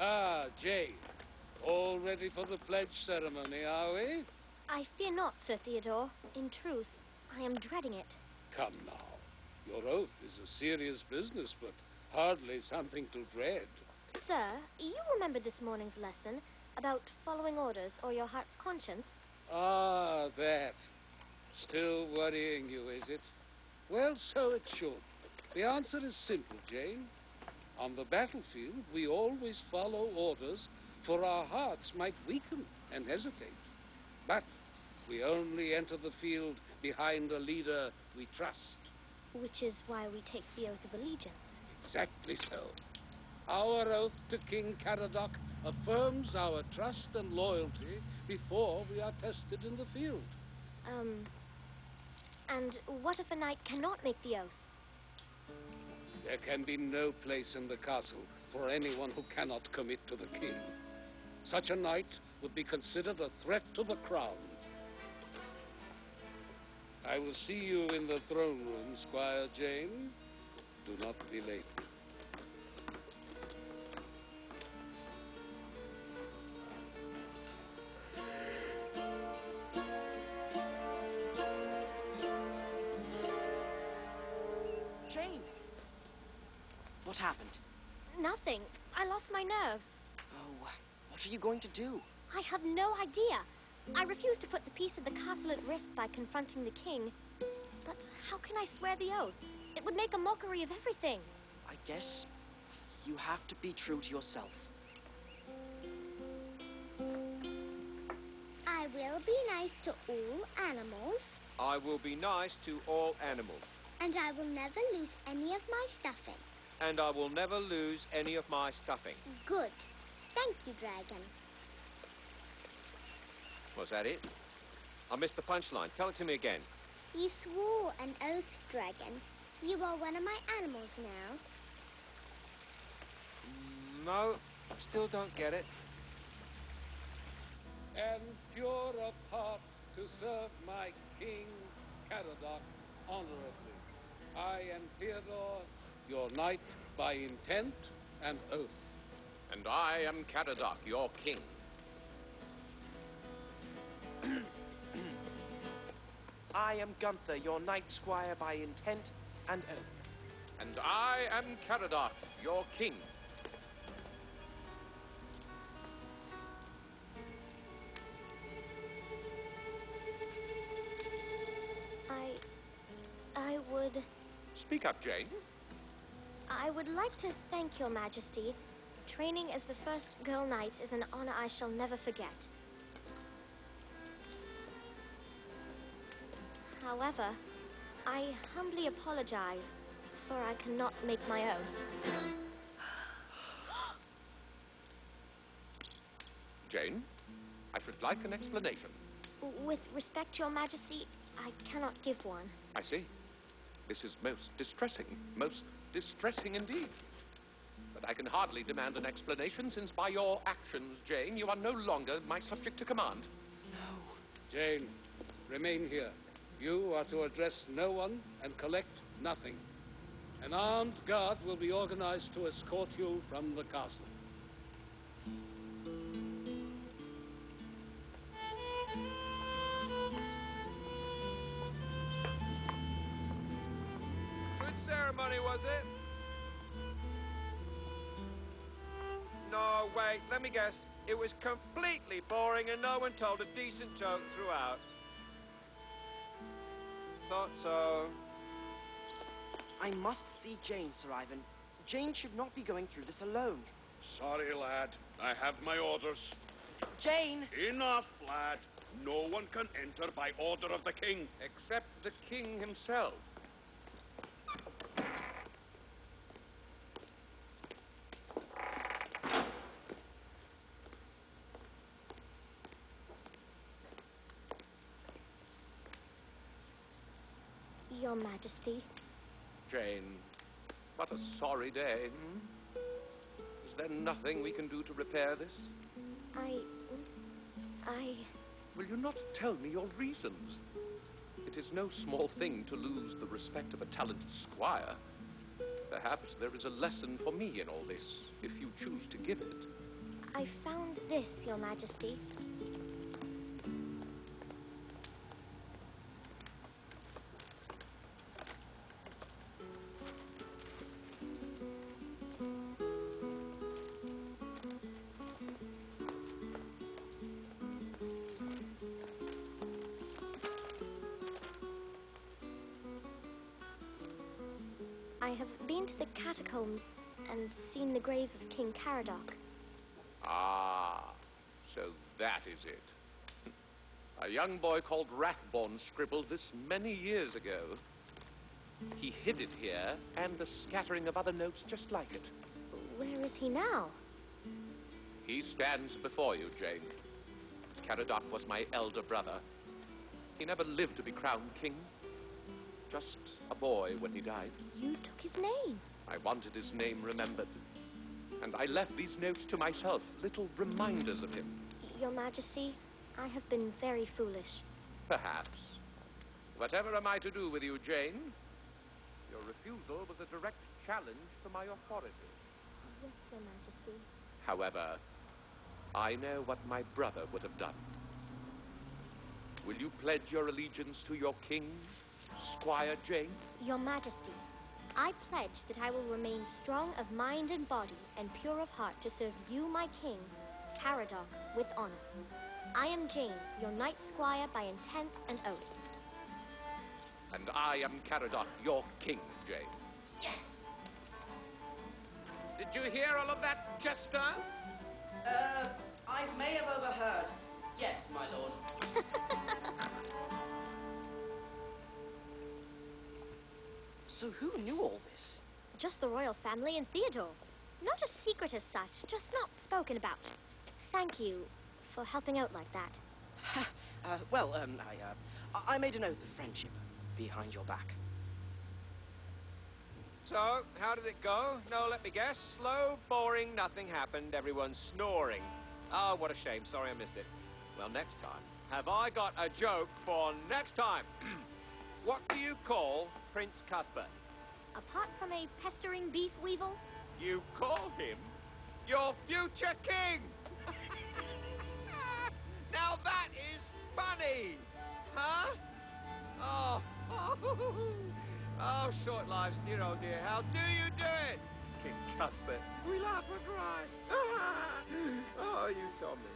Ah, Jane. All ready for the pledge ceremony, are we? I fear not, Sir Theodore. In truth, I am dreading it. Come now. Your oath is a serious business, but hardly something to dread. Sir, you remember this morning's lesson about following orders or your heart's conscience? Ah, that. Still worrying you, is it? Well, so it should. The answer is simple, Jane. On the battlefield, we always follow orders, for our hearts might weaken and hesitate. But we only enter the field behind a leader we trust. Which is why we take the oath of allegiance. Exactly so. Our oath to King Caradoc affirms our trust and loyalty before we are tested in the field. And what if a knight cannot make the oath? There can be no place in the castle for anyone who cannot commit to the king. Such a knight would be considered a threat to the crown. I will see you in the throne room, Squire Jane. Do not be late. Jane! What happened? Nothing. I lost my nerve. Oh, what are you going to do? I have no idea. I refuse to put the peace of the castle at risk by confronting the king. But how can I swear the oath? It would make a mockery of everything. I guess you have to be true to yourself. I will be nice to all animals. I will be nice to all animals. And I will never lose any of my stuffing. And I will never lose any of my stuffing. Good. Thank you, Dragon. Was that it? I missed the punchline. Tell it to me again. You swore an oath, Dragon. You are one of my animals now. No, I still don't get it. And pure of heart to serve my king, Caradoc, honorably. I am Theodore, your knight by intent and oath. And I am Caradoc, your king. I am Gunther, your knight squire by intent and oath. And I am Caradoc, your king. I would... Speak up, Jane. I would like to thank your majesty. Training as the first girl knight is an honor I shall never forget. However, I humbly apologize, for I cannot make my oath. Jane, I should like an explanation. With respect to your majesty, I cannot give one. I see. This is most distressing indeed. But I can hardly demand an explanation, since by your actions, Jane, you are no longer my subject to command. No. Jane, remain here. You are to address no one and collect nothing. An armed guard will be organized to escort you from the castle. Good ceremony, was it? No, wait, let me guess. It was completely boring and no one told a decent joke throughout. Thought so. I must see Jane, Sir Ivan. Jane should not be going through this alone. Sorry, lad. I have my orders. Jane! Enough, lad. No one can enter by order of the king. Except the king himself. Your Majesty. Jane, what a sorry day. Is there nothing we can do to repair this? Will you not tell me your reasons? It is no small thing to lose the respect of a talented squire. Perhaps there is a lesson for me in all this, if you choose to give it. I found this, Your Majesty. I have been to the catacombs and seen the grave of King Caradoc. Ah, so that is it. A young boy called Rathbone scribbled this many years ago. He hid it here, and a scattering of other notes just like it. Where is he now? He stands before you, Jane. Caradoc was my elder brother. He never lived to be crowned king. Just a boy when he died. You took his name. I wanted his name remembered. And I left these notes to myself, little reminders of him. Your Majesty, I have been very foolish. Perhaps. Whatever am I to do with you, Jane? Your refusal was a direct challenge to my authority. Yes, Your Majesty. However, I know what my brother would have done. Will you pledge your allegiance to your king, Squire Jane? Your Majesty, I pledge that I will remain strong of mind and body and pure of heart to serve you, my king, Caradoc, with honor. I am Jane, your knight squire by intent and oath. And I am Caradoc, your king, Jane. Yes! Did you hear all of that, Jester? I may have overheard. Yes, my lord. So who knew all this? Just the royal family and Theodore. Not a secret as such, just not spoken about. Thank you for helping out like that. I made a note of friendship behind your back. So, how did it go? No, let me guess. Slow, boring, nothing happened, everyone's snoring. Oh, what a shame. Sorry I missed it. Well, next time. Have I got a joke for next time? What do you call Prince Cuthbert? Apart from a pestering beef weevil, You call him your future king! Now that is funny! Huh? Oh, oh, short lives, dear, oh dear. How do you do it? King Cuthbert. We laugh and cry. Oh, you Tommy.